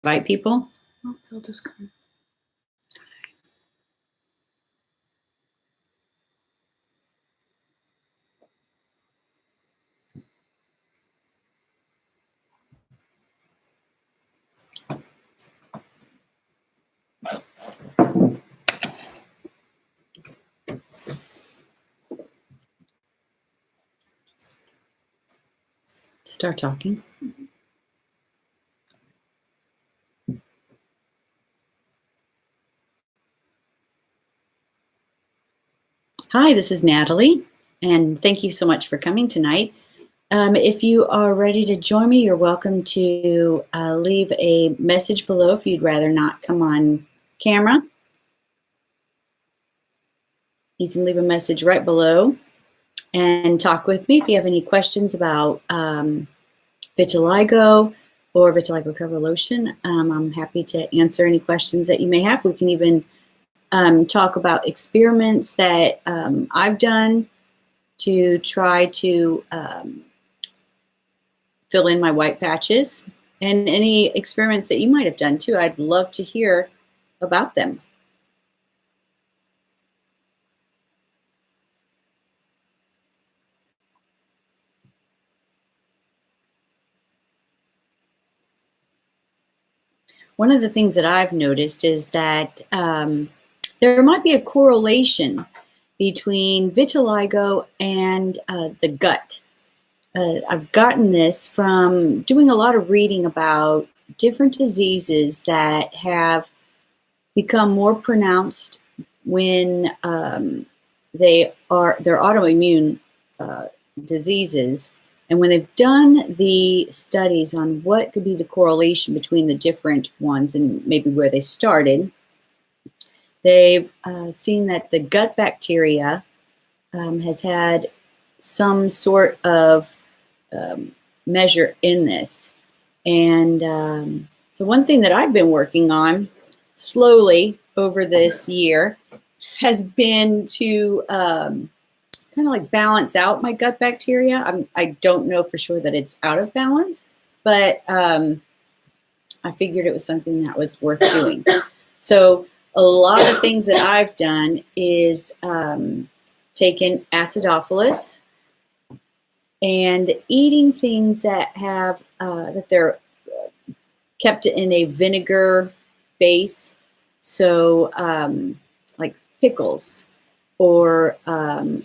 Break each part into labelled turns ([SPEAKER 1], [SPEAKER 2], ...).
[SPEAKER 1] invite people?
[SPEAKER 2] Oh, they'll just come.
[SPEAKER 1] Start talking. Hi, this is Natalie, and thank you so much for coming tonight. If you are ready to join me, you're welcome to leave a message below if you'd rather not come on camera. You can leave a message right below and talk with me if you have any questions about vitiligo or vitiligo cover lotion. I'm happy to answer any questions that you may have. We can even talk about experiments that I've done to try to fill in my white patches, and any experiments that you might have done too. I'd love to hear about them. One of the things that I've noticed is that there might be a correlation between vitiligo and the gut. I've gotten this from doing a lot of reading about different diseases that have become more pronounced when they're autoimmune diseases. And when they've done the studies on what could be the correlation between the different ones and maybe where they started, they've seen that the gut bacteria has had some sort of measure in this. And so one thing that I've been working on slowly over this year has been to kind of like balance out my gut bacteria. I don't know for sure that it's out of balance, but I figured it was something that was worth doing. So a lot of things that I've done is taken acidophilus and eating things that have that they're kept in a vinegar base, so like pickles or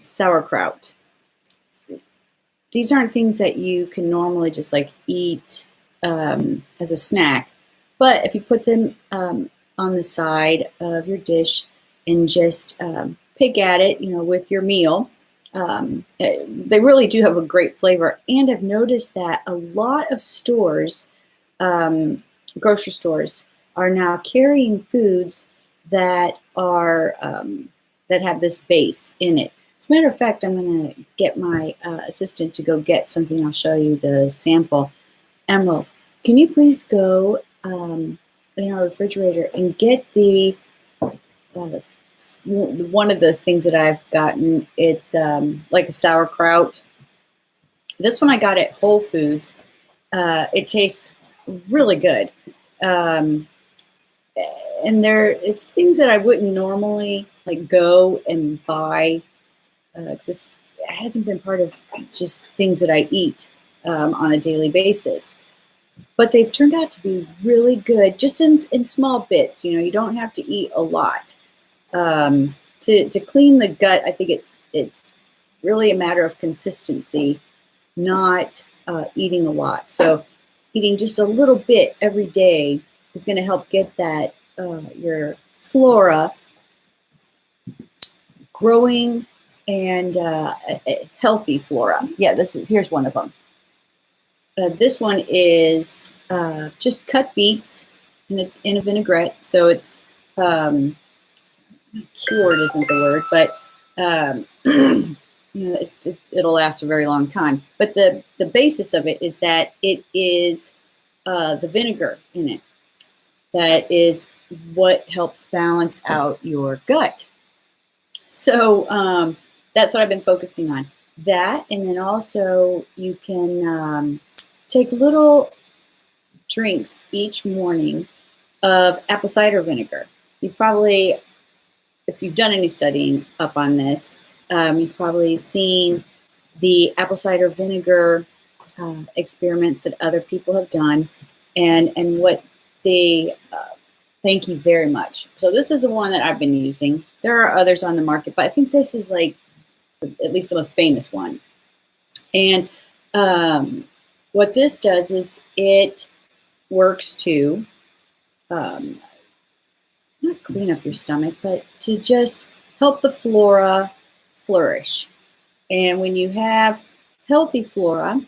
[SPEAKER 1] sauerkraut. These aren't things that you can normally just like eat as a snack, but if you put them on the side of your dish and just pick at it, you know, with your meal, they really do have a great flavor. And I've noticed that a lot of stores, grocery stores, are now carrying foods that are that have this base in it. As a matter of fact, I'm going to get my assistant to go get something. I'll show you the sample. Emerald, can you please go in our refrigerator and get the one of the things that I've gotten? It's like a sauerkraut. This one I got at Whole Foods. It tastes really good. And it's things that I wouldn't normally like go and buy, because it hasn't been part of just things that I eat on a daily basis. But they've turned out to be really good, just in small bits. You know, you don't have to eat a lot. To clean the gut, I think it's really a matter of consistency, not eating a lot. So eating just a little bit every day is going to help get that your flora growing and a healthy flora. Yeah, here's one of them. This one is just cut beets, and it's in a vinaigrette, so it's cured isn't the word, but you know, it'll last a very long time. But the basis of it is that it is the vinegar in it that is what helps balance out your gut. So that's what I've been focusing on. That, and then also you can take little drinks each morning of apple cider vinegar. You've probably, if you've done any studying up on this, you've probably seen the apple cider vinegar experiments that other people have done, and what they thank you very much. So this is the one that I've been using. There are others on the market, but I think this is like at least the most famous one. And what this does is it works to not clean up your stomach, but to just help the flora flourish. And when you have healthy flora,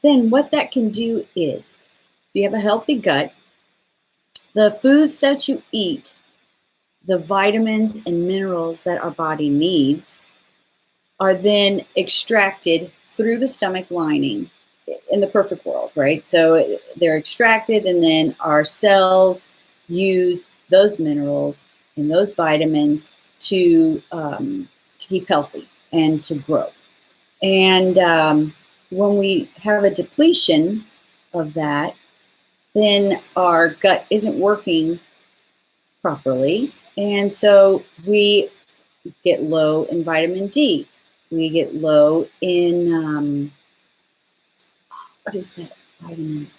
[SPEAKER 1] then what that can do is, if you have a healthy gut, the foods that you eat, the vitamins and minerals that our body needs, are then extracted through the stomach lining in the perfect world, right? So they're extracted, and then our cells use those minerals and those vitamins to keep healthy and to grow. And when we have a depletion of that, then our gut isn't working properly. And so we get low in vitamin D. We get low in, what is that vitamin?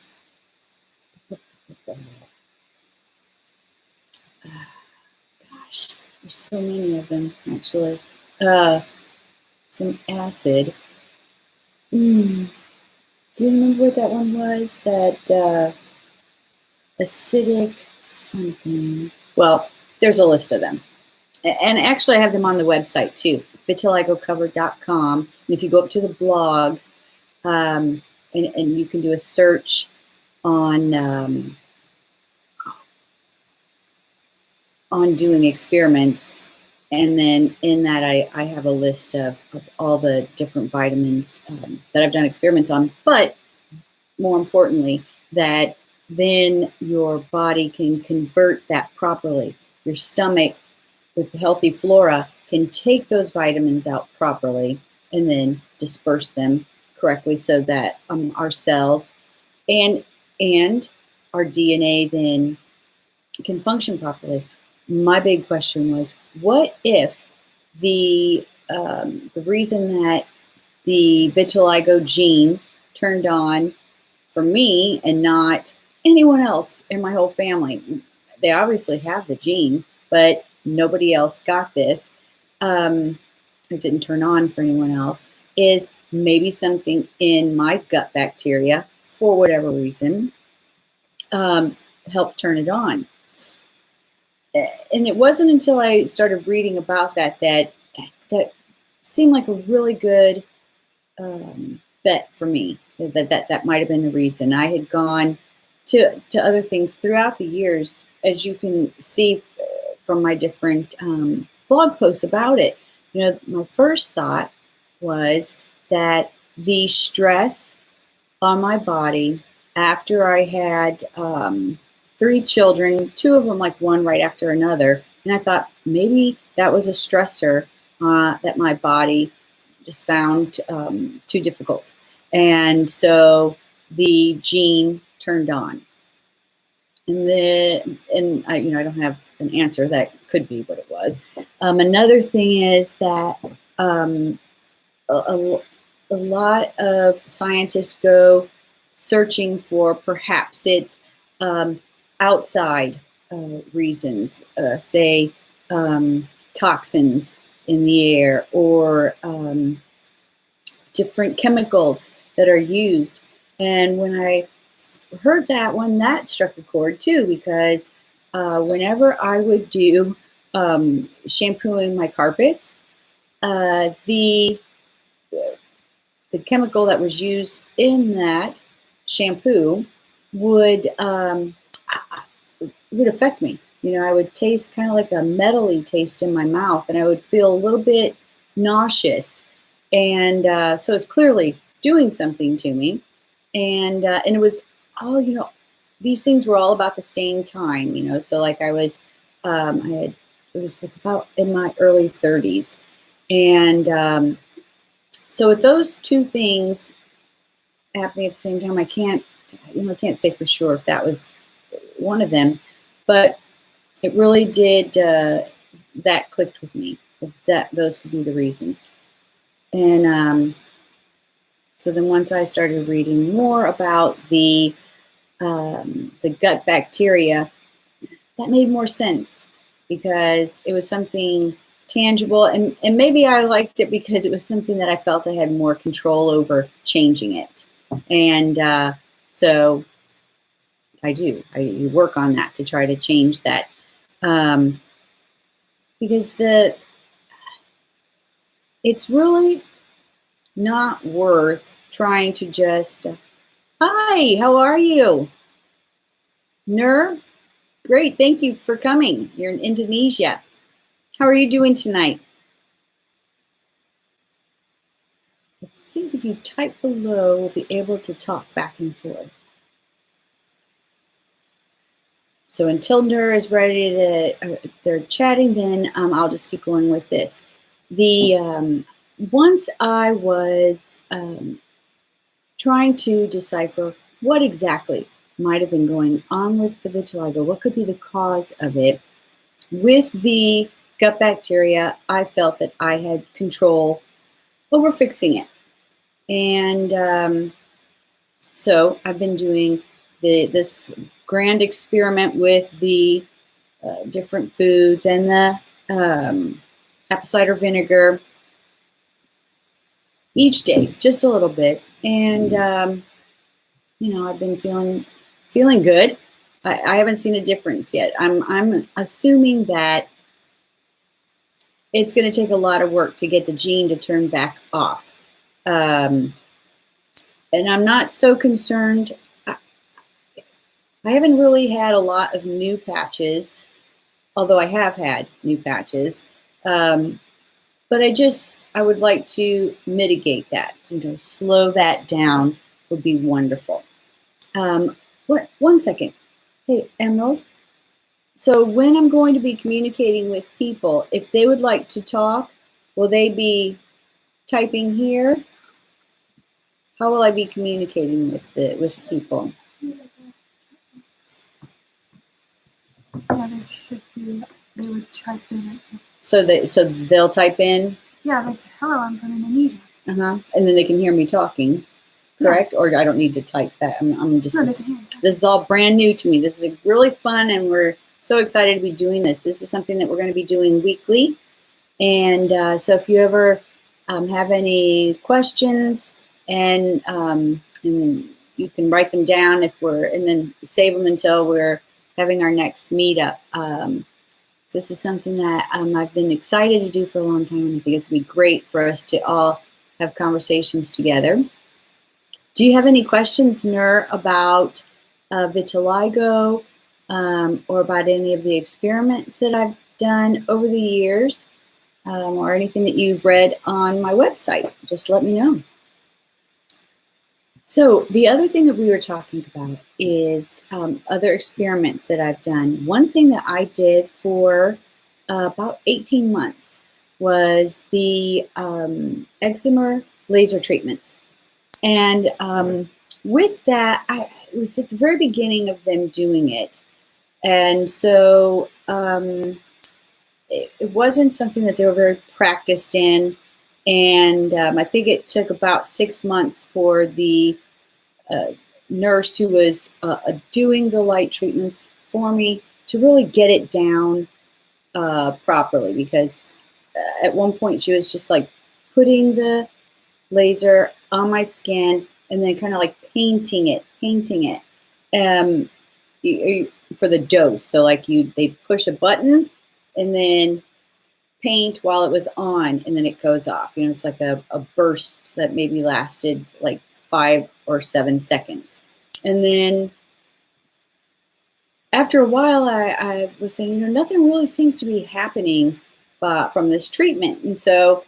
[SPEAKER 1] Gosh, there's so many of them, actually. It's an acid. Do you remember what that one was? That acidic something. Well, there's a list of them. And actually I have them on the website too, vitiligocover.com. And if you go up to the blogs, and you can do a search on doing experiments. And then in that, I have a list of all the different vitamins that I've done experiments on. But more importantly, that then your body can convert that properly. Your stomach, with the healthy flora, can take those vitamins out properly and then disperse them correctly so that our cells and our DNA then can function properly. My big question was, what if the reason that the vitiligo gene turned on for me and not anyone else in my whole family? They obviously have the gene, but nobody else got this. It didn't turn on for anyone else. Is maybe something in my gut bacteria, for whatever reason, helped turn it on. And it wasn't until I started reading about that seemed like a really good bet for me. That might have been the reason. I had gone to other things throughout the years, as you can see from my different blog posts about it. You know, my first thought was that the stress on my body after I had 3 children, 2 of them like one right after another, and I thought maybe that was a stressor that my body just found too difficult, and so the gene turned on. And I don't have an answer. That could be what it was. Another thing is that a lot of scientists go searching for perhaps it's outside reasons, say toxins in the air or different chemicals that are used. And when I heard that one, that struck a chord too, because whenever I would do shampooing my carpets, the chemical that was used in that shampoo would affect me. You know, I would taste kind of like a metally taste in my mouth, and I would feel a little bit nauseous. And so it's clearly doing something to me. And it was all, these things were all about the same time, so like I was, it was like about in my early 30s. So with those two things happening at the same time, I can't I can't say for sure if that was one of them, but it really did, that clicked with me, that those could be the reasons. And so then once I started reading more about the gut bacteria, that made more sense because it was something tangible, and maybe I liked it because it was something that I felt I had more control over changing it. And so you work on that to try to change that. Because it's really not worth trying to just, hi, how are you? Nur? Great, thank you for coming. You're in Indonesia. How are you doing tonight? I think if you type below, we'll be able to talk back and forth. So until Nur is ready to, they're chatting, then I'll just keep going with this. Once I was trying to decipher what exactly might have been going on with the vitiligo, what could be the cause of it, with the gut bacteria, I felt that I had control over fixing it. And so I've been doing this grand experiment with the different foods and the apple cider vinegar each day, just a little bit. And I've been feeling good. I haven't seen a difference yet. I'm assuming that it's going to take a lot of work to get the gene to turn back off. And I'm not so concerned. I haven't really had a lot of new patches, although I have had new patches. But I would like to mitigate that, slow that down would be wonderful. One second. Hey, Emerald. So when I'm going to be communicating with people, if they would like to talk, will they be typing here? How will I be communicating with people?
[SPEAKER 2] Yeah, they would type in it.
[SPEAKER 1] So they'll type in?
[SPEAKER 2] Yeah, they say, hello, I'm from Indonesia.
[SPEAKER 1] And then they can hear me talking, correct? Yeah. Or I don't need to type that. I'm just,
[SPEAKER 2] no,
[SPEAKER 1] this is all brand new to me. This is really fun, and we're so excited to be doing this. This is something that we're going to be doing weekly. And so if you ever have any questions, and you can write them down and then save them until we're having our next meetup. This is something that I've been excited to do for a long time, and I think it's going to be great for us to all have conversations together. Do you have any questions, Nur, about vitiligo or about any of the experiments that I've done over the years, or anything that you've read on my website? Just let me know. So the other thing that we were talking about is other experiments that I've done. One thing that I did for about 18 months was the eczema laser treatments. And with that, it was at the very beginning of them doing it. And so it wasn't something that they were very practiced in. And I think it took about 6 months for the nurse who was doing the light treatments for me to really get it down properly, because at one point she was just like putting the laser on my skin and then kind of like painting it for the dose. So like they'd push a button and then paint while it was on, and then it goes off. It's like a burst that maybe lasted like 5 or 7 seconds. And then after a while, I was saying, nothing really seems to be happening from this treatment. And so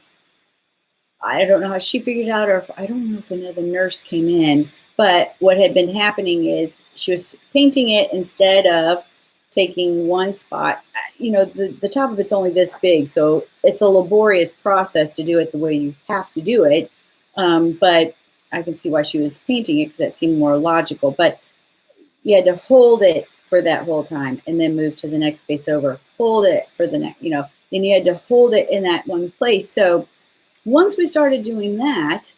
[SPEAKER 1] I don't know how she figured it out, or I don't know if another nurse came in, but what had been happening is she was painting it instead of taking one spot. The top of it's only this big, so it's a laborious process to do it the way you have to do it. But I can see why she was painting it because that seemed more logical. But you had to hold it for that whole time and then move to the next space over. Hold it for the next, then you had to hold it in that one place. So once we started doing that,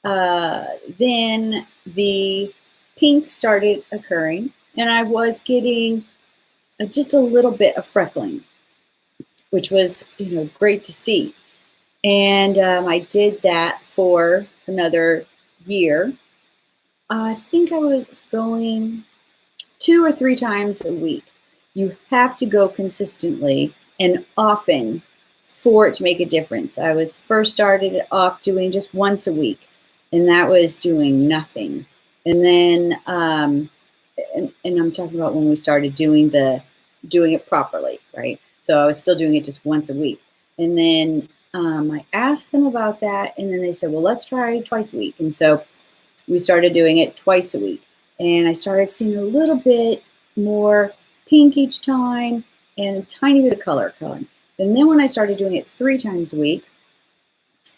[SPEAKER 1] then the pink started occurring, and I was getting just a little bit of freckling, which was, great to see. And I did that for another year. I think I was going 2 or 3 times a week. You have to go consistently and often for it to make a difference. I was first started off doing just once a week, and that was doing nothing. And then, and I'm talking about when we started doing it properly, right? So I was still doing it just once a week. And then I asked them about that, and then they said, well, let's try twice a week. And so we started doing it twice a week. And I started seeing a little bit more pink each time and a tiny bit of color coming. And then when I started doing it 3 times a week,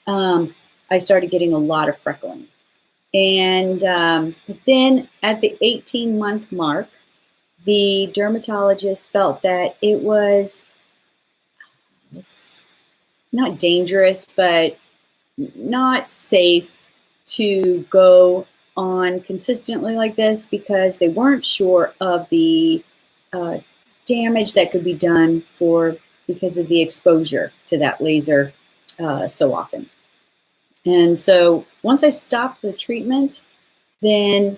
[SPEAKER 1] I started getting a lot of freckling. And but then at the 18-month mark, the dermatologist felt that it was not dangerous, but not safe to go on consistently like this because they weren't sure of the damage that could be done because of the exposure to that laser so often. And so once I stopped the treatment, then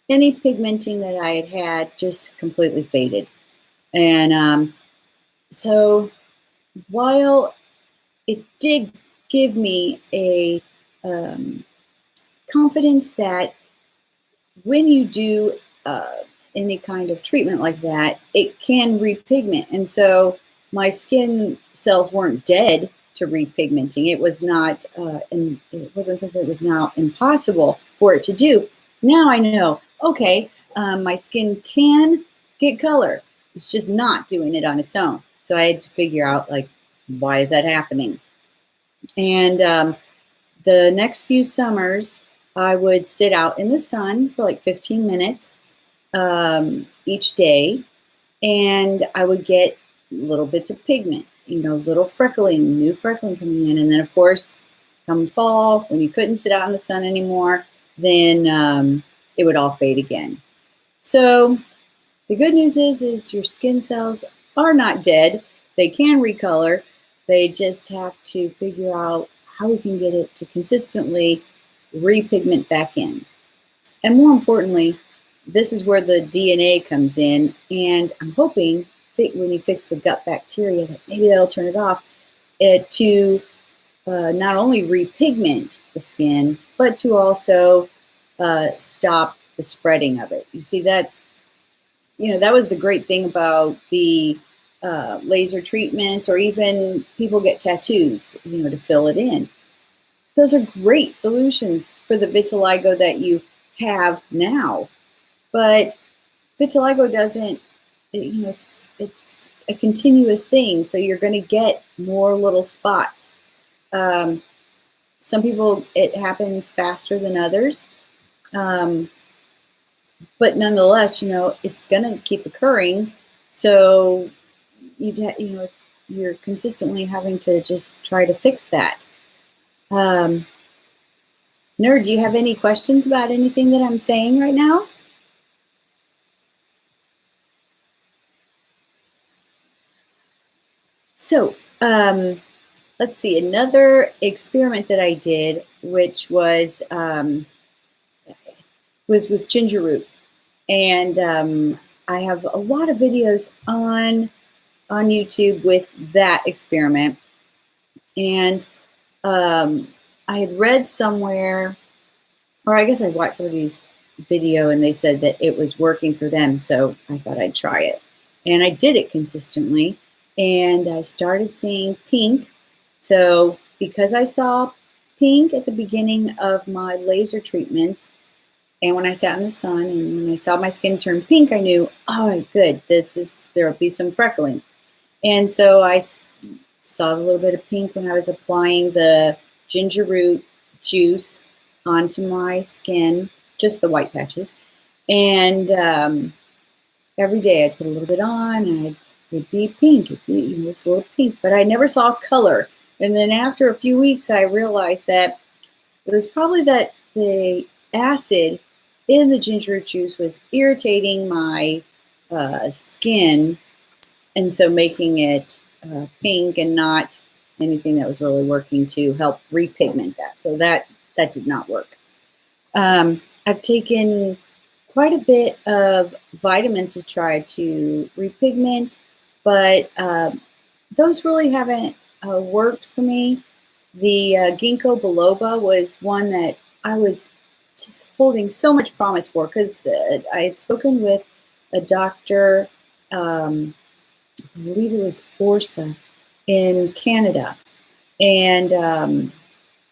[SPEAKER 1] any pigmenting that I had had just completely faded. And so while it did give me a confidence that when you do any kind of treatment like that, it can repigment. And so my skin cells weren't dead to repigmenting. It was not, and it wasn't something that was now impossible for it to do. Now I know, okay, my skin can get color. It's just not doing it on its own. So I had to figure out, like, why is that happening? And the next few summers, I would sit out in the sun for like 15 minutes each day, and I would get little bits of pigment, little freckling, new freckling coming in. And then, of course, come fall, when you couldn't sit out in the sun anymore, then it would all fade again. So the good news is your skin cells are not dead. They can recolor. They just have to figure out how we can get it to consistently repigment back in. And more importantly, this is where the DNA comes in, and I'm hoping when you fix the gut bacteria that maybe that'll turn it off, to not only repigment the skin, but to also stop the spreading of it. You see, that was the great thing about the laser treatments, or even people get tattoos, to fill it in. Those are great solutions for the vitiligo that you have now. But vitiligo doesn't, it's a continuous thing. So you're going to get more little spots. Some people, it happens faster than others. But nonetheless, it's going to keep occurring. So you're consistently having to just try to fix that. Nerd, do you have any questions about anything that I'm saying right now? So, let's see, another experiment that I did, which was with ginger root. And I have a lot of videos on YouTube with that experiment. And I had read somewhere, or I guess I watched somebody's video and they said that it was working for them. So I thought I'd try it. And I did it consistently. And I started seeing pink. So because I saw pink at the beginning of my laser treatments, and when I sat in the sun and when I saw my skin turn pink, I knew, oh, good, there'll be some freckling. And so I saw a little bit of pink when I was applying the ginger root juice onto my skin, just the white patches. And every day I'd put a little bit on, and it'd be pink, it'd be, this little pink, but I never saw color. And then after a few weeks, I realized that it was probably that the acid in the ginger juice was irritating my skin, and so making it pink and not anything that was really working to help repigment that. So that did not work. I've taken quite a bit of vitamins to try to repigment, but those really haven't worked for me. The ginkgo biloba was one that I was just holding so much promise for, because I had spoken with a doctor, I believe it was Orsa in Canada, and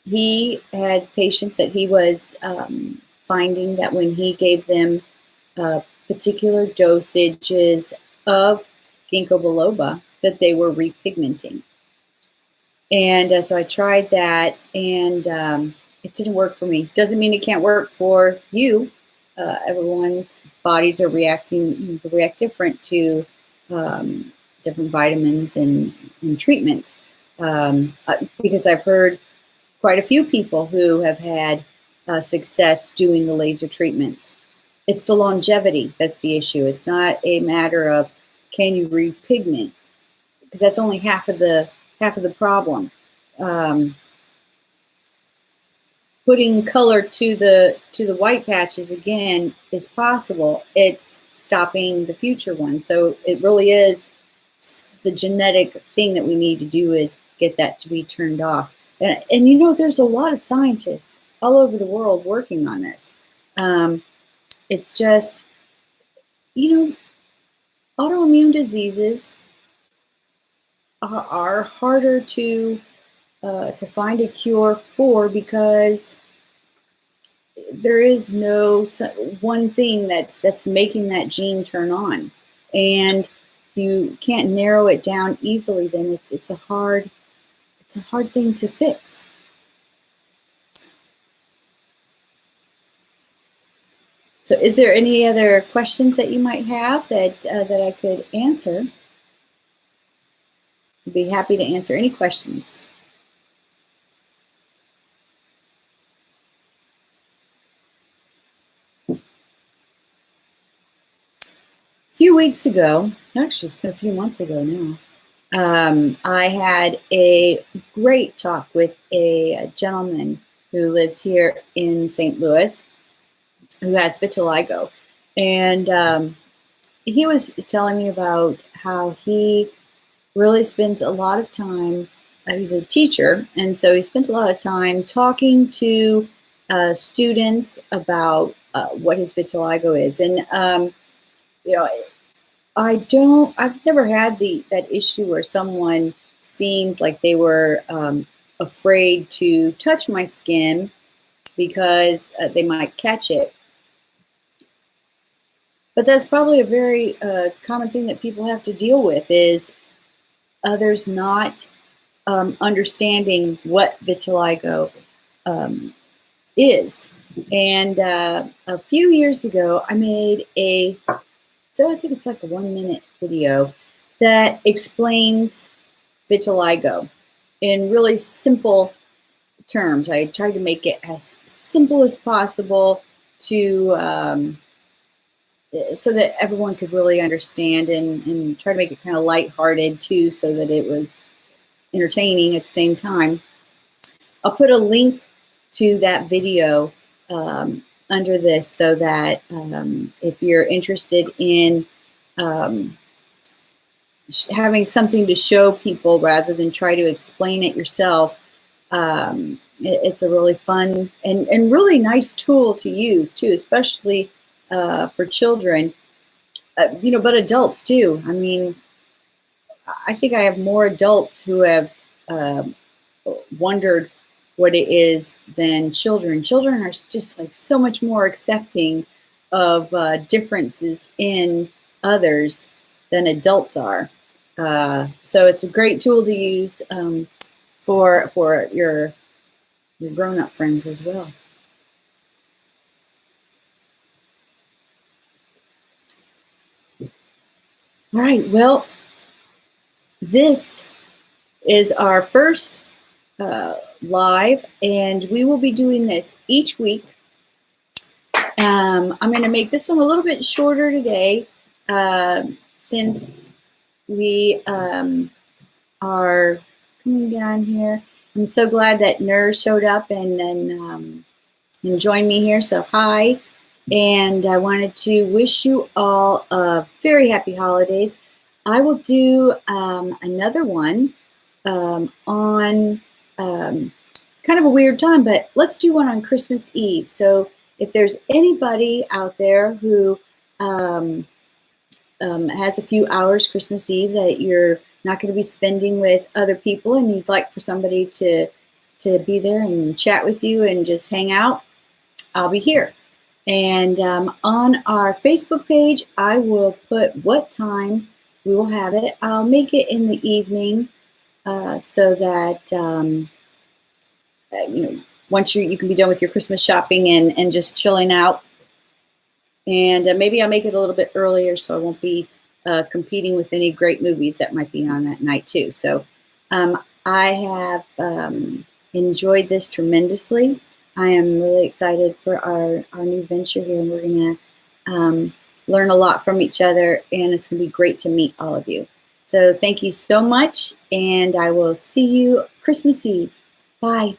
[SPEAKER 1] he had patients that he was finding that when he gave them particular dosages of ginkgo biloba, that they were repigmenting. And so I tried that, and it didn't work for me. Doesn't mean it can't work for you. Everyone's bodies are react different to different vitamins and treatments. Because I've heard quite a few people who have had success doing the laser treatments. It's the longevity that's the issue. It's not a matter of can you repigment, because that's only half of the problem. Putting color to the white patches again is possible. It's stopping the future one. So it really is the genetic thing that we need to do, is get that to be turned off. And you know, there's a lot of scientists all over the world working on this. It's just, you know, autoimmune diseases are harder to find a cure for, because there is no one thing that's making that gene turn on. And if you can't narrow it down easily, then it's a hard thing to fix. So is there any other questions that you might have that I could answer? I'd be happy to answer any questions. A few weeks ago, actually it's been a few months ago now, I had a great talk with a gentleman who lives here in St. Louis, who has vitiligo. And he was telling me about how he really spends a lot of time, he's a teacher, and so he spent a lot of time talking to students about what his vitiligo is. And you know, I've never had that issue where someone seemed like they were afraid to touch my skin because they might catch it. But that's probably a very common thing that people have to deal with, is others not understanding what vitiligo is. And a few years ago, I made I think it's like a 1-minute video that explains vitiligo in really simple terms. I tried to make it as simple as possible to so that everyone could really understand, and try to make it kind of lighthearted too, so that it was entertaining at the same time. I'll put a link to that video under this, so that if you're interested in having something to show people rather than try to explain it yourself, it's a really fun and really nice tool to use too, especially for children, you know, but adults too. I mean, I think I have more adults who have wondered what it is than children. Children are just like so much more accepting of differences in others than adults are. So it's a great tool to use for your grown-up friends as well. All right, well, this is our first live, and we will be doing this each week. I'm going to make this one a little bit shorter today since we are coming down here. I'm so glad that Nurse showed up and joined me here. So hi, and I wanted to wish you all a very happy holidays. I will do another one on kind of a weird time, but let's do one on Christmas Eve. So if there's anybody out there who has a few hours Christmas Eve that you're not going to be spending with other people, and you'd like for somebody to be there and chat with you and just hang out, I'll be here. And on our Facebook page, I will put what time we will have it. I'll make it in the evening so that once you can be done with your Christmas shopping and just chilling out. And maybe I'll make it a little bit earlier so I won't be competing with any great movies that might be on that night too. So I have enjoyed this tremendously. I am really excited for our new venture here, and we're going to learn a lot from each other, and it's going to be great to meet all of you. So thank you so much, and I will see you Christmas Eve. Bye.